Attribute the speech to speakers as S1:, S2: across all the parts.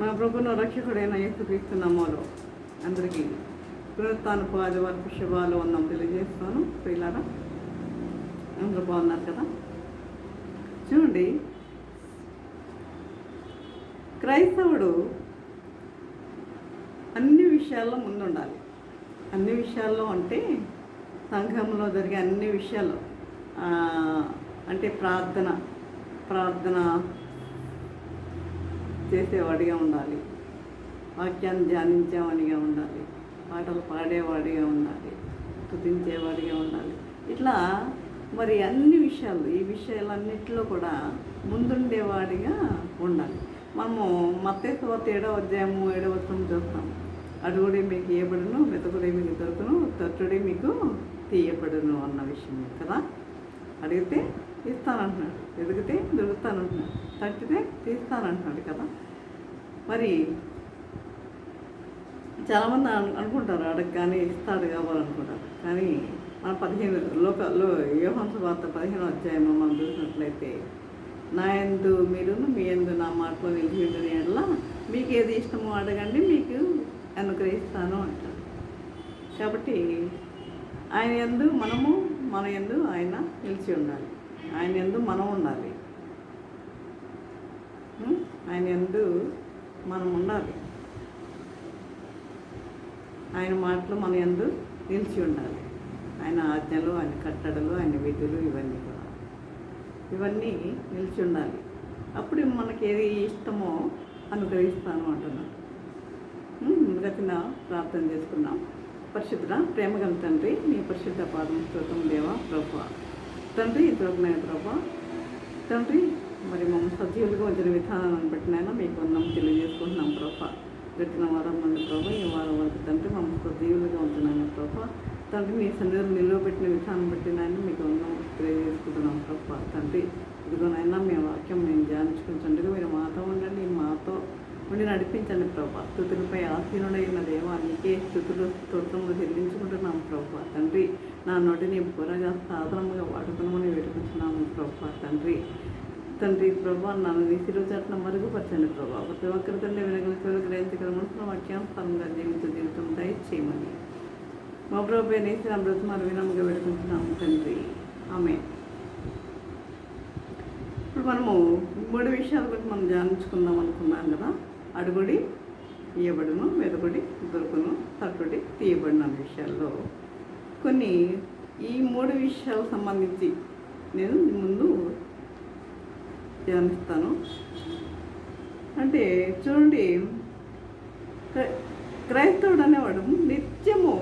S1: మన ప్రభువును రక్షకుడైన యేసుక్రీస్తు నామములో అందరికీ పునరుత్థానపు ఆదివారపు శుభాలు వందనం తెలియజేస్తాను. ప్రియులారా, అందరూ బాగున్నారు కదా? చూడండి, క్రైస్తవుడు అన్ని విషయాల్లో ముందుండాలి. అన్ని విషయాల్లో అంటే సంఘంలో జరిగే అన్ని విషయాల్లో అంటే ప్రార్థన చేసేవాడిగా ఉండాలి, వాక్యాన్ని ధ్యానించేవాడిగా ఉండాలి, పాటలు పాడేవాడిగా ఉండాలి, స్తుతించేవాడిగా ఉండాలి. ఇట్లా మరి అన్ని విషయాలు, ఈ విషయాలన్నింటిలో కూడా ముందుండేవాడిగా ఉండాలి. మనము మత్తయి సువార్త 7వ అధ్యాయము 7వ వచనం చూస్తాం. అడుగుడే మీకు ఇయ్యబడును, వెతుకుడే మీకు దొరుకును, తట్టుడే మీకు తీయబడును అన్న విషయం కదా. అడిగితే ఇస్తానంటున్నాడు, వెతికితే దొరుకుతానంటున్నాడు, తట్టితే తీస్తానంటున్నాడు కదా. మరి చాలామంది అనుకుంటారు అడగగానే ఇస్తాడు కావాలనుకుంటారు. కానీ మన 15 యోహాను సువార్త 15వ అధ్యాయంలో మనం చూసినట్లయితే, నా యందు మీరును మీ యందు నా మాటలో నిలిచి ఉండిన యెడల మీకు ఏది ఇష్టమో అడగండి, మీకు అనుగ్రహిస్తాను అంటారు. కాబట్టి ఆయన యందు మనము, మన యందు ఆయన నిలిచి ఉండాలి. ఆయన యందు మనం ఉండాలి, ఆయన యందు మనం ఉండాలి. ఆయన మాటలు మన యందు నిలిచి ఉండాలి. ఆయన ఆజ్ఞలు, ఆయన కట్టడలు, ఆయన విధులు ఇవన్నీ నిలిచి ఉండాలి. అప్పుడు మనకి ఏది ఇష్టమో అనుగ్రహిస్తాను అంటున్నాను. గతిన ప్రార్థన చేసుకున్నాం. పరిశుద్ధ ప్రేమగల తండ్రి, మీ పరిశుద్ధ పాదం స్తోత్రం దేవా ప్రభువా. తండ్రి, ఇంతవరకునైనా ప్రభా తండ్రి, మరి మమ్మల్ని సజీవులుగా ఉంచిన విధానాన్ని బట్టినైనా మీకు వందనం తెలియజేసుకుంటున్నాం ప్రభా. గడిచిన వారం నుండి ప్రభా ఈ వారం వరకు తండ్రి మమ్మల్ని సజీవులుగా ఉంటున్నాను ప్రభా. తండ్రి, మీ సన్నిధిలో నిలువబెట్టిన విధానం బట్టినైనా మీకు వందనం తెలియజేసుకుంటున్నాం ప్రభా. తండ్రి, ఇదిగోనైనా మీ వాక్యం మేము ధ్యానించుకుంటుండగా మీరు మాతో ఉండండి, మాతో ఉండి నడిపించండి ప్రభా. స్తుతులపై ఆసీనుడైన దేవా, నీకే స్తుతులు స్తోత్రములు చెల్లించుకుంటున్నాం ప్రభా. తండ్రి, నా నోటిని పూరగా సాధారణంగా వాడుకున్నామని వేడుకుంటున్నాము ప్రభా. తండ్రి ప్రభా, నన్ను నీ శిరోజాట్న మరుగుపరచండి ప్రభా. ప్రతి ఒక్కరి తండ్రి వినగల గ్రహించగల మనసులో వాక్యాంతరంగా జీవితం దయచేయమని మా ప్రభు నేసిన బ్రతమాలు వినముగా వేడుకుంటున్నాము తండ్రి. ఆమె ఇప్పుడు మనము 3 విషయాల గురించి మనం ధ్యానించుకుందాం అనుకున్నాం కదా. అడుగుడి ఇయ్యబడును, వెతుకుడి దొరుకును, తట్టుడి తీయబడిన విషయాల్లో కొన్ని ఈ 3 విషయాలకు సంబంధించి నేను ముందు ధ్యానిస్తాను. అంటే చూడండి, క్రైస్తవుడు అనేవాడు నిత్యము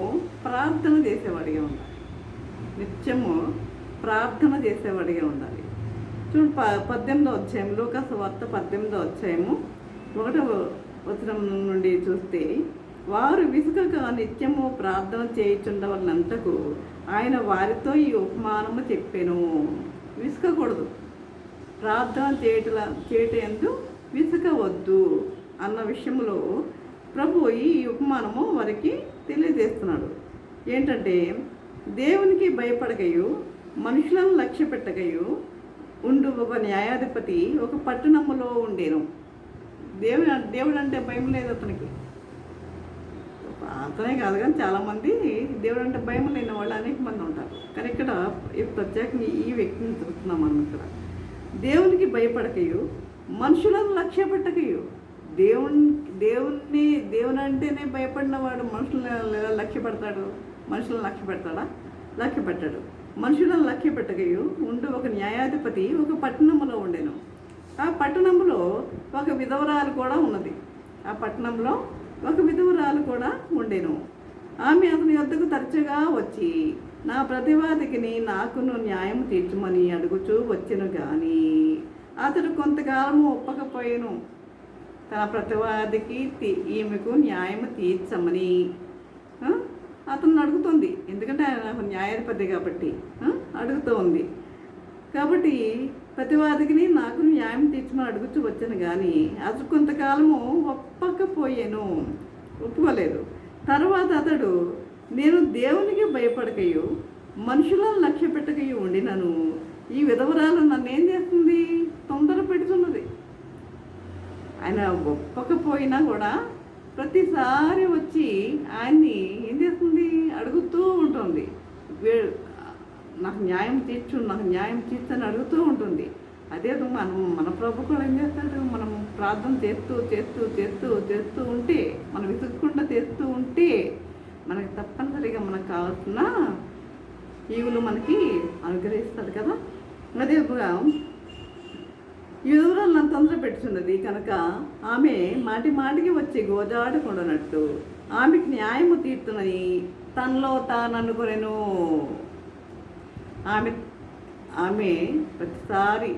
S1: ప్రార్థన చేసేవాడిగా ఉండాలి. నిత్యము ప్రార్థన చేసేవాడిగా ఉండాలి. చూడండి, 18వ అధ్యాయం, లూకా సువార్త 18వ అధ్యాయము 1వ వచనం నుండి చూస్తే, వారు విసుకక నిత్యము ప్రార్థన చేయుచుండవలనంతకు ఆయన వారితో ఈ ఉపమానము చెప్పెను. విసుకకూడదు, ప్రార్థన చేయటందు విసుకవద్దు అన్న విషయంలో ప్రభు ఈ ఉపమానము వారికి తెలియజేస్తున్నాడు. ఏంటంటే, దేవునికి భయపడకయు మనుషులను లక్ష్య పెట్టకయు ఉండు ఒక న్యాయాధిపతి ఒక పట్టణములో ఉండేను. దేవుడు అంటే భయం లేదు అతనికి. అతనే కాదు కానీ చాలామంది దేవుడు అంటే భయం లేని వాళ్ళు అనేక మంది ఉంటారు. కానీ ఇక్కడ ప్రత్యేకంగా ఈ వ్యక్తిని చూస్తున్నాం మనం. ఇక్కడ దేవునికి భయపడకయు మనుషులను లక్ష్య పెట్టకయు. దేవుని అంటేనే భయపడిన వాడు మనుషులను లక్ష్య పెడతాడు? మనుషులను లక్ష్య పెడతాడా? లక్ష్య పెట్టాడు. మనుషులను లక్ష్య పెట్టకయు ఉంటూ ఒక న్యాయాధిపతి ఒక పట్టణంలో ఉండెను. ఆ పట్టణంలో ఒక విధవరాలు కూడా ఉన్నది. ఆ పట్టణంలో ఒక విధవరాలు కూడా ఉండెను. ఆమె అతని వద్దకు తరచుగా వచ్చి, నా ప్రతివాదికిని నాకును న్యాయం తీర్చమని అడుగుచూ వచ్చెను. కానీ అతడు కొంతకాలము ఒప్పకపోయాను. తన ప్రతివాదికి ఈమెకు న్యాయం తీర్చమని అతను అడుగుతుంది. ఎందుకంటే ఆయన న్యాయాధిపతి కాబట్టి అడుగుతూ ఉంది. కాబట్టి ప్రతివాదికిని నాకు న్యాయం తీర్చమని అడుగుతూ వచ్చాను. కానీ అతడు కొంతకాలము ఒప్పుకోలేదు. తర్వాత అతడు, నేను దేవునికి భయపడకయు మనుషులను లక్ష్య పెట్టకయు ఉండినను ఈ విధవరాలు నన్ను ఏం చేస్తుంది? తొందర పెడుతున్నది. ఆయన ఒప్పకపోయినా కూడా ప్రతిసారి వచ్చి ఆయన్ని ఏం చేస్తుంది, అడుగుతూ ఉంటుంది. నాకు న్యాయం తీర్చు, నాకు న్యాయం తీర్చని అడుగుతూ ఉంటుంది. అదే మన ప్రభు కూడా ఏం చేస్తాడు, మనం ప్రార్థన చేస్తూ చేస్తూ చేస్తూ చేస్తూ ఉంటే, మనం విసుగకుండా చేస్తూ ఉంటే మనకి తప్పనిసరిగా మనకు కావాల్సిన ఈవులు మనకి అనుగ్రహిస్తాడు కదా. అదేగా యూదురాలు నన్ను తొందర పెట్టుచున్నది కనుక ఆమె మాటి మాటికి వచ్చి గోజాడకుండానట్టు ఆమెకి న్యాయము తీర్చునని తనలో తాను అనుకునేను. ఆమె ఆమె ప్రతిసారి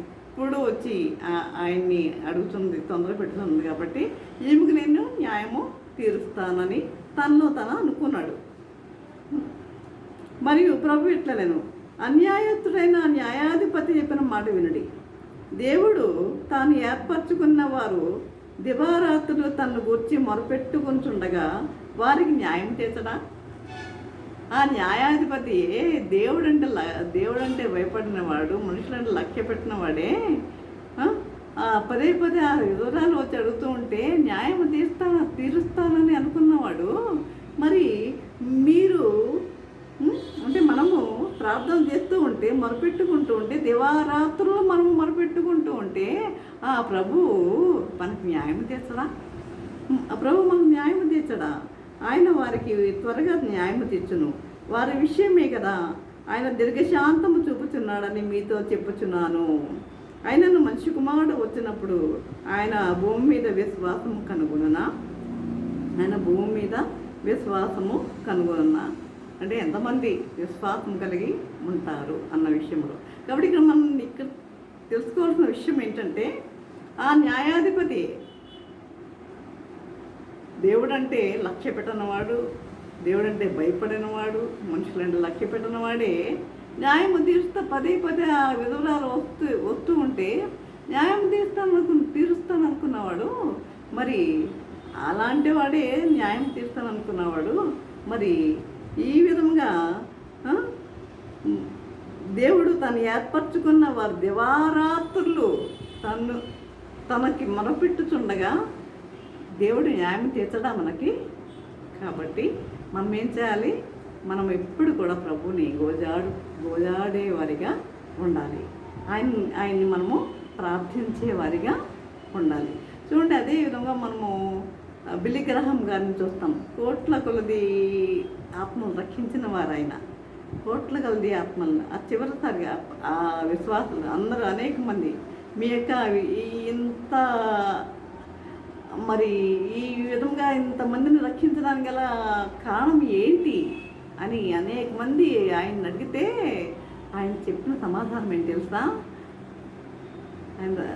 S1: ఎప్పుడు వచ్చి ఆయన్ని అడుగుతుంది, తొందర పెడుతుంది. కాబట్టి ఈమెకు నేను న్యాయము తీరుస్తానని తనలో తను అనుకున్నాడు. మరియు ప్రభు ఇట్లా నేను అన్యాయస్తుడైన న్యాయాధిపతి చెప్పిన మాట వినుడి. దేవుడు తాను ఏర్పరచుకున్న వారు దివారాత్రులు తనను గూర్చి మొరపెట్టుకుంటుండగా వారికి న్యాయం చేసడా? ఆ న్యాయాధిపతి దేవుడంటే భయపడినవాడు, మనుషులంటే లక్ష్య పెట్టినవాడే పదే పదే ఆ వివరాలు వచ్చి అడుగుతూ ఉంటే న్యాయం తీరుస్తానని అనుకున్నవాడు. మరి మీరు అంటే మనము ప్రార్థన చేస్తూ ఉంటే, మొరపెట్టుకుంటూ ఉంటే, దివారాత్రులు మనము మొరపెట్టుకుంటూ ఉంటే ఆ ప్రభువు మనకు న్యాయం తీర్చడా? ఆ ప్రభు మనకు న్యాయం తీర్చడా? ఆయన వారికి త్వరగా న్యాయం తీర్చును. వారి విషయమే కదా ఆయన దీర్ఘశాంతము చూపుచున్నాడని మీతో చెప్పుచున్నాను. ఆయనను మనిషి కుమారుడు వచ్చినప్పుడు ఆయన భూమి మీద విశ్వాసము కనుగొనునా? ఆయన భూమి మీద విశ్వాసము కనుగొనునా అంటే ఎంతమంది విశ్వాసం కలిగి ఉంటారు అన్న విషయంలో. కాబట్టి ఇక్కడ తెలుసుకోవాల్సిన విషయం ఏంటంటే, ఆ న్యాయాధిపతి దేవుడంటే లక్ష్య పెట్టినవాడు, దేవుడంటే భయపడినవాడు, మనుషులంటే లక్ష్య పెట్టినవాడే న్యాయం పదే పదే ఆ విధురాలు వస్తూ ఉంటే న్యాయం తీరుస్తాను అనుకున్నవాడు. మరి అలాంటి వాడే న్యాయం తీరుస్తాను అనుకున్నవాడు. మరి ఈ విధంగా దేవుడు తను ఏర్పరచుకున్న వారు దివారాత్రులు తనకి మొరపెట్టుచుండగా దేవుడు న్యాయం తీర్చడా మనకి? కాబట్టి మనం ఏం చేయాలి? మనం ఎప్పుడు కూడా ప్రభుని గోజాడే వారిగా ఉండాలి. ఆయన్ని మనము ప్రార్థించే వారిగా ఉండాలి. చూడండి, అదేవిధంగా మనము బిల్లీ గ్రహాం గారిని చూస్తాం. కోట్ల కొలది ఆత్మలు రక్షించిన వారు ఆయన. కోట్ల కొలది ఆత్మలను చివరిసారిగా ఆ విశ్వాసులు అందరూ అనేక మంది మీ యొక్క ఇంత మరి ఈ విధంగా ఇంతమందిని రక్షించడానికి గల కారణం ఏంటి అని అనేక మంది ఆయన అడిగితే ఆయన చెప్పిన సమాధానం ఏంటి తెలుసా?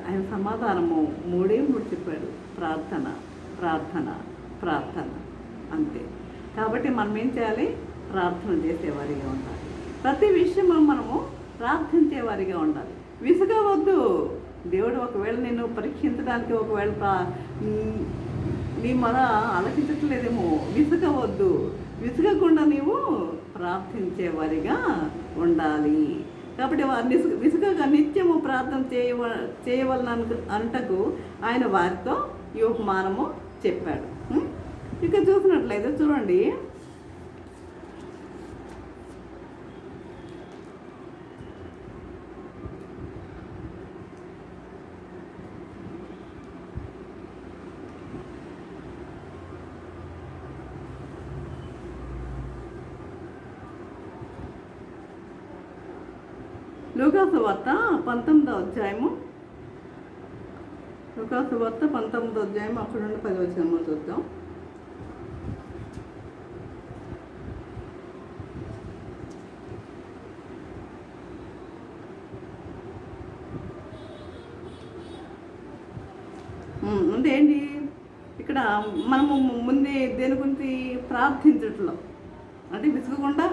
S1: ఆయన సమాధానము 3 చెప్పాడు. ప్రార్థన, ప్రార్థన, ప్రార్థన, అంతే. కాబట్టి మనం ఏం చేయాలి? ప్రార్థన చేసేవారిగా ఉండాలి. ప్రతి విషయంలో మనము ప్రార్థించేవారిగా ఉండాలి. విసుగవద్దు. దేవుడు ఒకవేళ నేను పరీక్షించడానికి ఒకవేళ నీ మన ఆలకించట్లేదేమో, విసుగవద్దు. విసుగకుండా నీవు ప్రార్థించేవారిగా ఉండాలి. కాబట్టి వారిని విసుగగా నిత్యము ప్రార్థన చేయవలన అంటకు ఆయన వారితో ఈ ఉపమానము చెప్పాడు. ఇక చూసినట్లయితే చూడండి, లూకాసు వార్త 19వ అధ్యాయము, లూకాసు వార్త 19వ అధ్యాయం అక్కడ నుండి 10 వచనములు చూద్దాం. అంటే ఏంటి? ఇక్కడ మనము ముందే దేని గురించి ప్రార్థించట్లో అంటే విసుగకుండా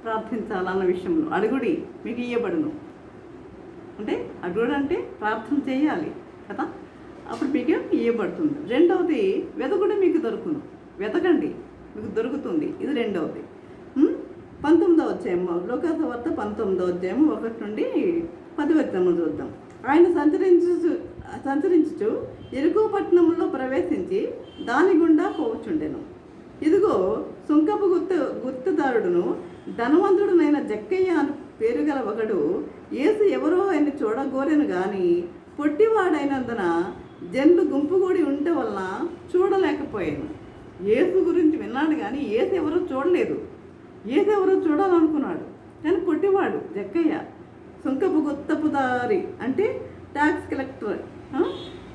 S1: ప్రార్థించాలన్న విషయంలో, అడుగుడి మీకు ఇయ్యబడును అంటే అడుగుడు అంటే ప్రార్థన చేయాలి కదా, అప్పుడు మీకు ఇయ్యబడుతుంది. రెండవది, వెతకుడు మీకు దొరుకును, వెతకండి మీకు దొరుకుతుంది. ఇది రెండవది. 19వ అధ్యాయం లూకాసు వార్త 19వ అధ్యాయం 1 నుండి 10 వచనములు చూద్దాం. ఆయన సంచరించుచు ఎరుకో పట్టణంలో ప్రవేశించి దాని గుండా పోవచ్చుండెను. ఇదిగో సుంకపు గుర్తుదారుడును ధనవంతుడునైన జక్కయ్య అని పేరు గల ఒకడు యేసు ఎవరో అని చూడగోరెను గాని పొట్టివాడైనందున జనులు గుంపుగూడి ఉంటే వలన చూడలేకపోయాను. యేసు గురించి విన్నాడు కానీ యేసు ఎవరో చూడలేదు. యేసు ఎవరో చూడాలనుకున్నాడు కానీ పొట్టివాడు జక్కయ్య, సుంకపు గుత్తపుదారి అంటే ట్యాక్స్ కలెక్టర్,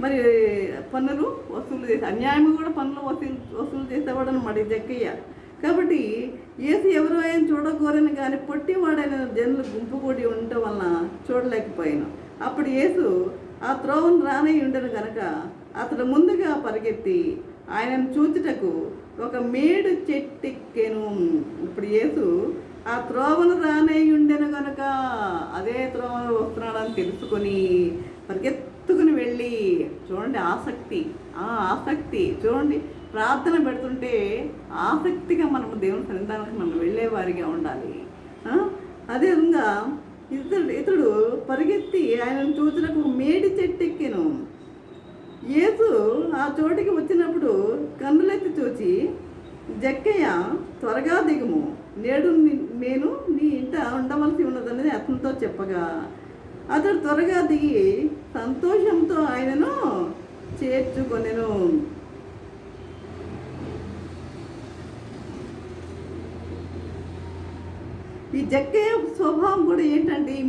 S1: మరి పన్నులు వసూలు చేసే అన్యాయం కూడా పన్నులు వసూలు చేసేవాడు అనమాట జక్కయ్య. కాబట్టి యేసు ఎవరో ఆయన చూడకూరని కానీ పొట్టివాడైన జనులు గుంపుగూడి ఉండటం వలన చూడలేకపోయాను. అప్పుడు యేసు ఆ త్రోవను రానై ఉండను కనుక అతడు ముందుగా పరిగెత్తి ఆయనను చూచుటకు ఒక మేడు చెట్టెక్కెను. ఇప్పుడు యేసు ఆ త్రోవను రానై ఉండెను కనుక అదే త్రోవను వస్తున్నాడని తెలుసుకొని పరిగెత్తుకుని వెళ్ళి, చూడండి ఆసక్తి చూడండి, ప్రార్థన పెడుతుంటే ఆసక్తిగా మనము దేవుని సన్నిధానానికి మనం వెళ్ళేవారిగా ఉండాలి. అదేవిధంగా ఇతడు పరిగెత్తి ఆయనను చూసినకు మేడి చెట్టెక్కెను. యేసు ఆ చోటికి వచ్చినప్పుడు కన్నులెత్తి చూచి, జక్కయ్య త్వరగా దిగుము, నేడు నేను నీ ఇంట ఉండవలసి ఉన్నదనేది అతనితో చెప్పగా అతడు త్వరగా దిగి సంతోషంతో ఆయనను చేర్చుకొనెను. ఈ జక్కయ్య స్వభావం కూడా ఏంటంటే ఈ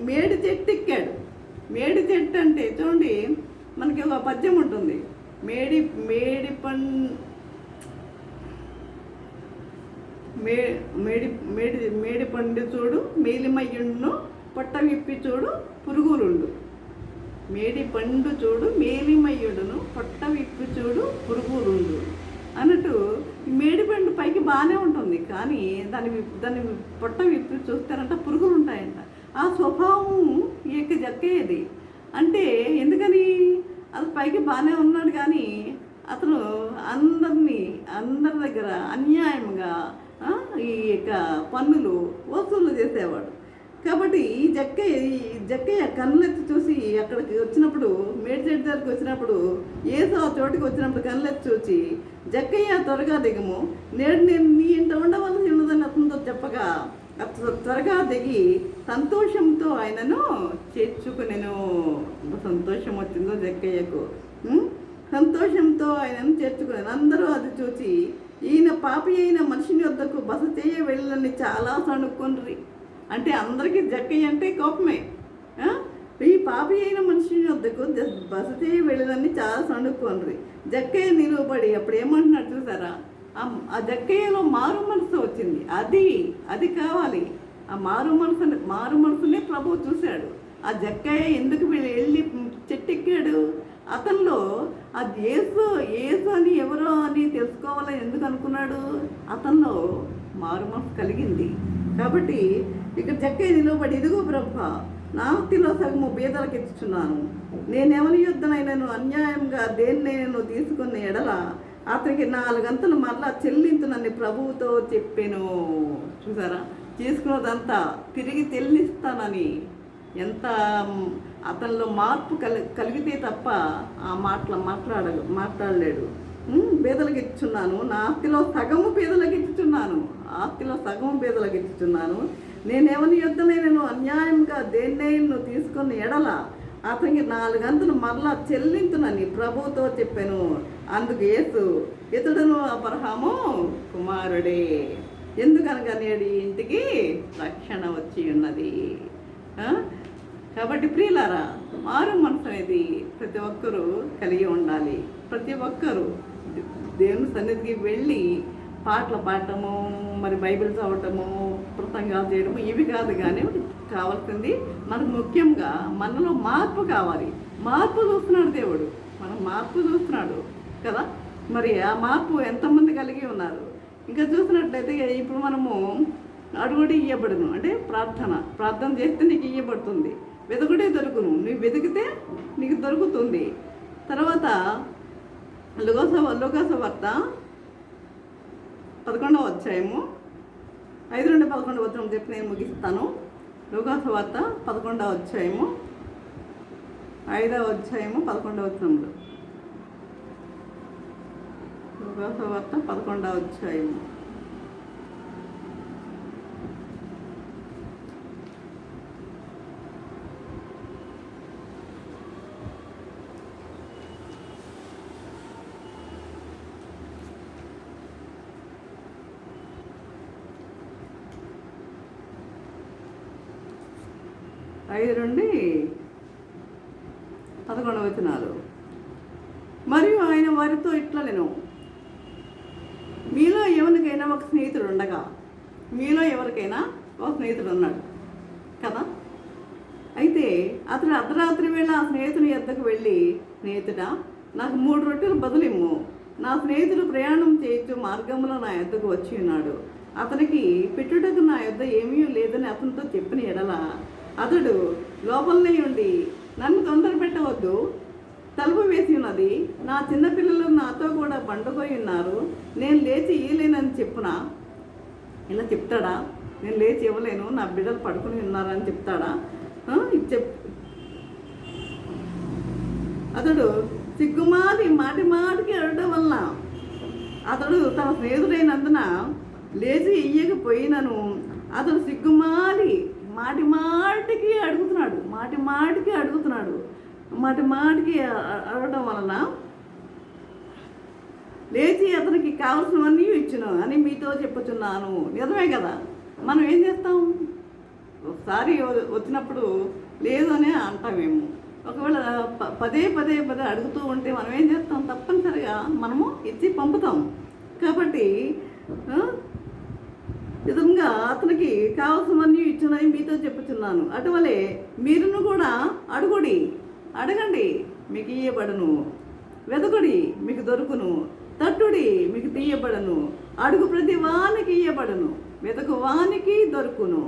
S1: మేడి చెట్టు ఎక్కాడు. మేడి చెట్టు అంటే చూడండి, మనకి ఒక పద్యం ఉంటుంది, మేడి పండు చూడు మేలిమయ్యుండును, పొట్ట విప్పి చూడు పురుగులుండు. మేడి పండు చూడు మేలిమయ్యుడును, పొట్ట విప్పి చూడు పురుగులుండు అన్నట్టు మేడిపండు పైకి బాగానే ఉంటుంది కానీ దాని పొట్ట విప్పి చూస్తారంట పురుగులు ఉంటాయంట. ఆ స్వభావం ఈ యొక్క జక్కయ్యది. అంటే ఎందుకని అది పైకి బాగానే ఉన్నాడు కానీ అతను అందరి దగ్గర అన్యాయంగా ఈ యొక్క పన్నులు వసూలు చేసేవాడు. కాబట్టి ఈ జక్కయ్య కన్నులెత్తి చూసి అక్కడికి వచ్చినప్పుడు, మేడి చెట్టు దగ్గరికి వచ్చినప్పుడు, యేసు ఆ చోటుకి వచ్చినప్పుడు కన్నులెత్తి చూసి, జక్కయ్య త్వరగా దిగము, నేడు నేను నీ ఇంట ఉండవలసి ఉన్నదని అతనితో చెప్పగా త్వరగా దిగి సంతోషంతో ఆయనను చేర్చుకునేను. సంతోషం వచ్చిందో జక్కయ్యకు. సంతోషంతో ఆయనను చేర్చుకునేను. అందరూ అది చూసి ఈయన పాపి అయిన మనిషిని వద్దకు బస చేయ వెళ్ళని చాలా సణుక్కొండ్రి. అంటే అందరికీ జక్కయ్య అంటే కోపమే. ఈ పాపి అయిన మనిషిని వద్దకు బస చేయ వెళ్ళని చాలా సణుక్కొండ్రి. జక్కయ్య నిలువబడి అప్పుడు ఏమంటున్నాడు చూసారా, ఆ జక్కయ్యలో మారు మనసు వచ్చింది. అది కావాలి. ఆ మారు మనసునే ప్రభువు చూశాడు. ఆ జక్కయ్య ఎందుకు వెళ్ళి చెట్టెక్కాడు? అతనిలో అది యేసు అని ఎవరో అని తెలుసుకోవాలని ఎందుకు అనుకున్నాడు? అతనిలో మారు మనసు కలిగింది. కాబట్టి ఇక్కడ జక్కయ్య నిలబడి, ఇదిగో బ్రహ్మ, నా ఆస్తిలో సగము బీదలకు ఇచ్చుచున్నాను, నేనెవరి యుద్ధనైనాను అన్యాయంగా దేన్నైనా తీసుకున్న ఎడల అతనికి 4 గంటలు మరలా చెల్లించునని ప్రభువుతో చెప్పాను. చూసారా, చేసుకున్నదంతా తిరిగి చెల్లిస్తానని. ఎంత అతనిలో మార్పు కలిగితే తప్ప ఆ మాట్లాడలేడు. బీదలకు ఇచ్చుచున్నాను, నా ఆస్తిలో సగము బీదలకు ఇచ్చుచున్నాను, నేనెవరి యుద్ధనైనాను అన్యాయంగా దేన్నైనా తీసుకున్న ఎడల అతనికి 4 గంటలు మరలా చెల్లించునని ప్రభువుతో చెప్పాను. అందుకు యేసు, ఇతడును అబ్రహాము కుమారుడే, ఎందుకనగా నేడు ఇంటికి రక్షణ వచ్చి ఉన్నది. కాబట్టి ప్రియులారా, మారు మనసు అనేది ప్రతి ఒక్కరూ కలిగి ఉండాలి. ప్రతి ఒక్కరూ దేవుని సన్నిధికి వెళ్ళి పాటలు పాడటము, మరి బైబిల్ చదవటము, ప్రసంగాలు చేయడము ఇవి కాదు. కానీ కావాల్సింది మనకు ముఖ్యంగా మనలో మార్పు కావాలి. మార్పు చూస్తున్నాడు దేవుడు, మనం మార్పు చూస్తున్నాడు కదా. మరి ఆ మార్పు ఎంతమంది కలిగి ఉన్నారు? ఇంకా చూసినట్లయితే ఇప్పుడు మనము అడుగుడి ఇయ్యబడును అంటే ప్రార్థన చేస్తే నీకు ఇయ్యబడుతుంది, వెతుకుడే దొరుకును, నువ్వు వెతికితే నీకు దొరుకుతుంది. తర్వాత లూకాసు వార్త 11వ అధ్యాయము 5 నుండి 11 వచనం చెప్పి నేను ముగిస్తాను. లూకాసు వార్త 11వ అధ్యాయము 5వ అధ్యాయము 11వ వచనంలో. వార్త 11వ అధ్యాయము. ఐదు నుండి 11వ వచనాలు. మరియు ఆయన వారితో ఇట్లా నేను మీలో ఎవరికైనా ఒక స్నేహితుడు ఉండగా, మీలో ఎవరికైనా ఒక స్నేహితుడు ఉన్నాడు కదా. అయితే అతను అర్ధరాత్రి వేళ ఆ స్నేహితుని యొద్దకు వెళ్ళి, స్నేహితుడా నాకు 3 రొట్టెలు బదులిమ్ము, నా స్నేహితుడు ప్రయాణం చేయొచ్చు మార్గంలో నా యొద్దకు వచ్చి ఉన్నాడు, అతనికి పెట్టుటకు నా యొద్ద ఏమీ లేదని అతనితో చెప్పిన ఎడల అతడు లోపలనే ఉండి, నన్ను తొందర పెట్టవద్దు, తలుపు వేసి ఉన్నది, నా చిన్నపిల్లలు నాతో కూడా పండుకొని ఉన్నారు, నేను లేచి ఇయ్యలేనని చెప్పునా? ఇలా చెప్తాడా? నేను లేచి ఇవ్వలేను, నా బిడ్డలు పడుకుని ఉన్నారని చెప్తాడా? అతడు సిగ్గుమాలి మాటికి అడగడం వల్ల అతడు తన స్నేహితుడైనందున లేచి ఇయ్యకపోయినను అతడు సిగ్గుమాలి మాటికి అడగడం వలన లేచి అతనికి కావాల్సినవన్నీ ఇచ్చును అని మీతో చెప్పుచున్నాను. నిజమే కదా. మనం ఏం చేస్తాం? ఒకసారి వచ్చినప్పుడు లేదు అని అంటామేమో. ఒకవేళ పదే అడుగుతూ ఉంటే మనం ఏం చేస్తాం? తప్పనిసరిగా మనము ఇచ్చి పంపుతాం. కాబట్టి విధంగా అతనికి కావాల్సినవన్నీ ఇచ్చునని మీతో చెప్పుచున్నాను. అటువలే మీరును కూడా అడగండి మీకు ఇయ్యబడును, వెదకుడి మీకు దొరుకును, తట్టుడి మీకు తీయబడను, అడుగు ప్రతి వానికి ఇయ్యబడును, వెతకు వానికి దొరుకును,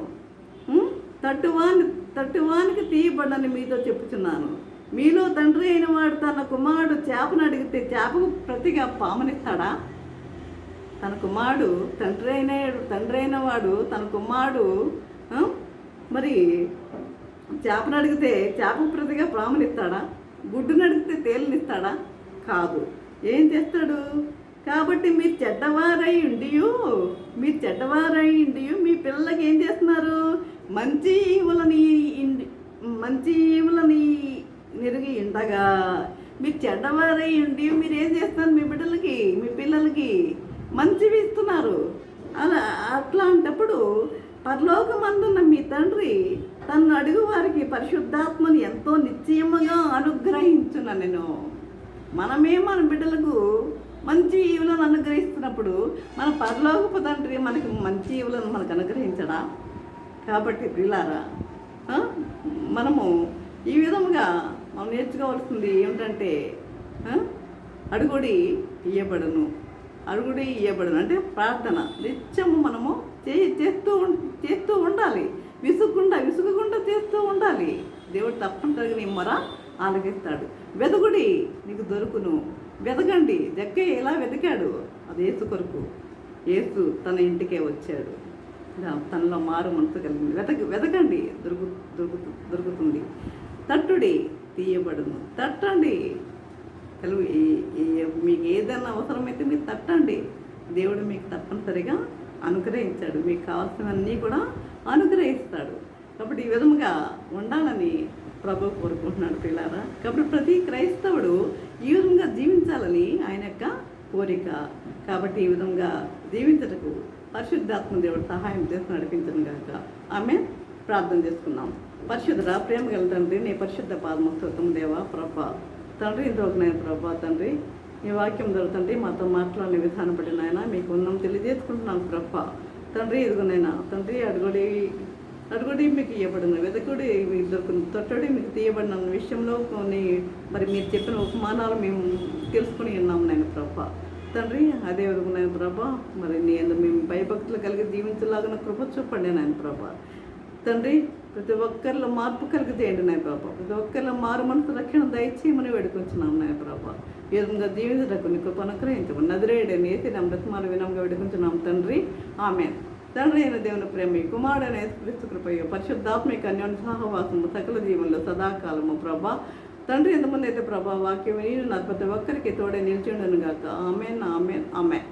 S1: తట్టువానికి తీయబడని మీతో చెప్పుచున్నాను. మీలో తండ్రి అయిన వాడు తన కుమారుడు చేపను అడిగితే చేపకు ప్రతిగా పామునిస్తాడా? తన కుమారుడు తండ్రి అయిన వాడు తన కుమారుడు మరి చేపను అడిగితే చేపకు ప్రతిగా పామునిస్తాడా? గుడ్డును అడిగితే తేలినిస్తాడా? కాదు. ఏం చేస్తాడు? కాబట్టి మీరు చెడ్డవారై ఉండియు మీ పిల్లలకి ఏం చేస్తున్నారు? మంచి ఈవులని నెరిగి ఉండగా మీరు చెడ్డవారై ఉండి మీరు ఏం చేస్తున్నారు? మీ బిడ్డలకి మీ పిల్లలకి మంచివి ఇస్తున్నారు. అట్లాంటప్పుడు పరలోకమందున్న మీ తండ్రి తను అడుగు వారికి పరిశుద్ధాత్మని ఎంతో నిశ్చయముగా అనుగ్రహించున. నేను మనమే మన బిడ్డలకు మంచి ఈవులను అనుగ్రహిస్తున్నప్పుడు మన పరలోకపు తండ్రి మనకి మంచి ఈవులను మనకు అనుగ్రహించడా? కాబట్టి ప్రియులారా, మనము ఈ విధముగా మనం నేర్చుకోవాల్సింది ఏమిటంటే అడుగుడి ఇయ్యబడును అంటే ప్రార్థన నిత్యము మనము చేస్తూ ఉండాలి. విసుగకుండా చేస్తూ ఉండాలి. దేవుడు తప్పనిసరిగా నీ మొర ఆలకిస్తాడు. వెదకుడి నీకు దొరుకును, వెతకండి. జక్కయ్య ఎలా వెతికాడు? అది యేసు కొరకు. యేసు తన ఇంటికే వచ్చాడు. తనలో మారు మనసు కలిగింది. వెతకండి, దొరుకుతుంది. తట్టుడి, తీయబడును. తట్టండి, మీకు ఏదైనా అవసరమైతే మీరు తట్టండి. దేవుడు మీకు తప్పనిసరిగా అనుగ్రహించాడు. మీకు కావాల్సినవన్నీ కూడా అనుగ్రహిస్తాడు. కాబట్టి ఈ విధముగా ఉండాలని ప్రభు కోరుకుంటున్నాడు పిల్లారా. కాబట్టి ప్రతి క్రైస్తవుడు ఈ విధంగా జీవించాలని ఆయన యొక్క కోరిక. కాబట్టి ఈ విధంగా జీవించటకు పరిశుద్ధాత్మ దేవుడు సహాయం చేసి నడిపించను గాక. ఆమె ప్రార్థన చేసుకున్నాం. పరిశుద్ధ ప్రేమ గల తండ్రి, నీ పరిశుద్ధ పాదమస్తోత్రం దేవా ప్రభా. తండ్రి ఇంతవరకు నేను ప్రభా తండ్రి ఈ వాక్యం దొరుకుతండి మాతో మాట్లాడిన విధానం బట్టి నాయన మీకు ఉన్నాం తెలియజేసుకుంటున్నాను ప్రభా. తండ్రి ఇదిగోనైనా తండ్రి అడుగుడి మీకు ఇవ్వబడిన, వెతకుడి మీకు దొరుకుతుంది, తొట్టడి మీకు తీయబడిన విషయంలో కొన్ని మరి మీరు చెప్పిన ఉపమానాలు మేము తెలుసుకుని ఉన్నాము నేను ప్రభా. తండ్రి అదే విధంగా నేను ప్రభా మరి మేము భయభక్తులు కలిగి జీవించలాగిన కృప చూపండి నాయన ప్రభా. తండ్రి ప్రతి ఒక్కరిలో మార్పు కలిగితేయండి నాయ ప్రభా. ప్రతి ఒక్కరిలో మారు మనసు రక్షణ దయచేయమని వేడుకొంచున్నాం నాయ ప్రభా. ఈ విధంగా జీవించటకు నీ కృప అనుగ్రహించమని నజరేయుడైన యేసు అమృతమాల వినంగా వేడుకొంచున్నాం తండ్రి. ఆమేన్. తండ్రి అయిన దేవుని ప్రేమ, కుమారుడైన యేసుక్రీస్తు కృపయు, పరిశుద్ధాత్మిక అన్యోన్య సహవాసము సకల జీవనంలో సదాకాలము ప్రభా తండ్రి ఎంతమంది అయితే ప్రభా వాక్యం విని నా ప్రతి ఒక్కరికి తోడే నిలిచిండను గాక. Amen amen amen.